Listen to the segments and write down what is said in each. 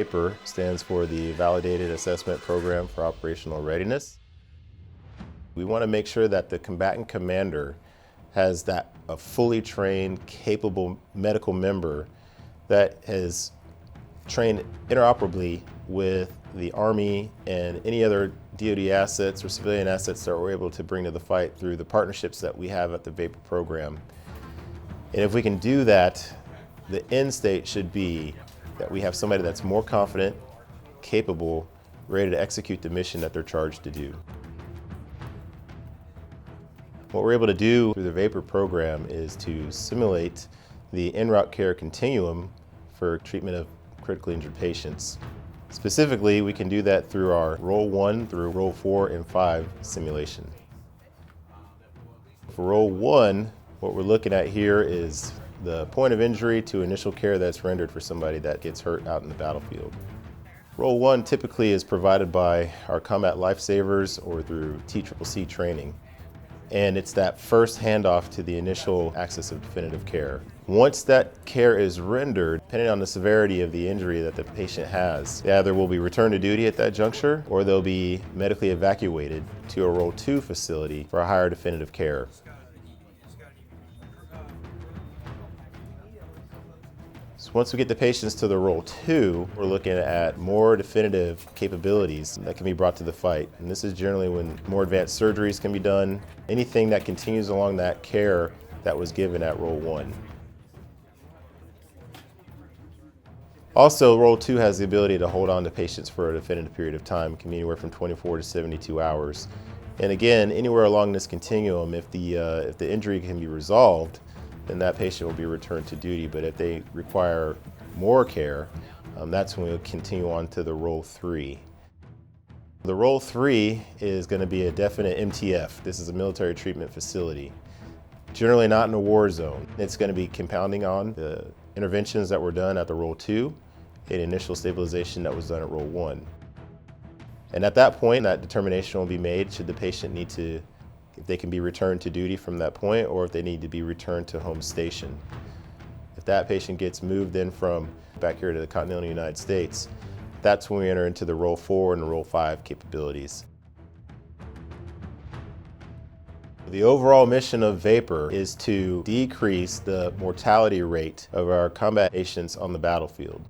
VAPOR stands for the Validated Assessment Program for Operational Readiness. We want to make sure that the combatant commander has a fully trained, capable medical member that is trained interoperably with the Army and any other DoD assets or civilian assets that we're able to bring to the fight through the partnerships that we have at the VAPOR program. And if we can do that, the end state should be that we have somebody that's more confident, capable, ready to execute the mission that they're charged to do. What we're able to do through the VAPOR program is to simulate the en route care continuum for treatment of critically injured patients. Specifically, we can do that through our Role 1 through Role 4 and 5 simulation. For Role 1, what we're looking at here is the point of injury to initial care that's rendered for somebody that gets hurt out in the battlefield. Role 1 typically is provided by our combat lifesavers or through TCCC training. And it's that first handoff to the initial access of definitive care. Once that care is rendered, depending on the severity of the injury that the patient has, they either will be returned to duty at that juncture or they'll be medically evacuated to a Role 2 facility for a higher definitive care. So once we get the patients to the Role 2, we're looking at more definitive capabilities that can be brought to the fight. And this is generally when more advanced surgeries can be done, anything that continues along that care that was given at Role 1. Also, Role 2 has the ability to hold on to patients for a definitive period of time. It can be anywhere from 24 to 72 hours. And again, anywhere along this continuum, if the injury can be resolved, then that patient will be returned to duty. But if they require more care, that's when we'll continue on to the Role 3. The Role 3 is going to be a definite MTF. This is a military treatment facility. Generally not in a war zone. It's going to be compounding on the interventions that were done at the Role 2 and initial stabilization that was done at Role 1. And at that point, that determination will be made should the patient need to, if they can be returned to duty from that point, or if they need to be returned to home station. If that patient gets moved in from back here to the continental United States, that's when we enter into the Role 4 and the Role 5 capabilities. The overall mission of VAPOR is to decrease the mortality rate of our combat patients on the battlefield.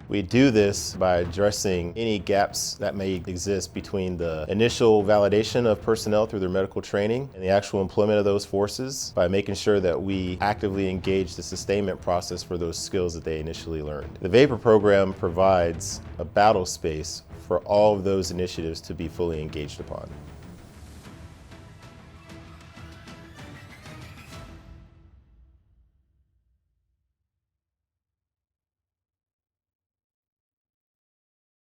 We do this by addressing any gaps that may exist between the initial validation of personnel through their medical training and the actual employment of those forces, by making sure that we actively engage the sustainment process for those skills that they initially learned. The VAPOR program provides a battle space for all of those initiatives to be fully engaged upon.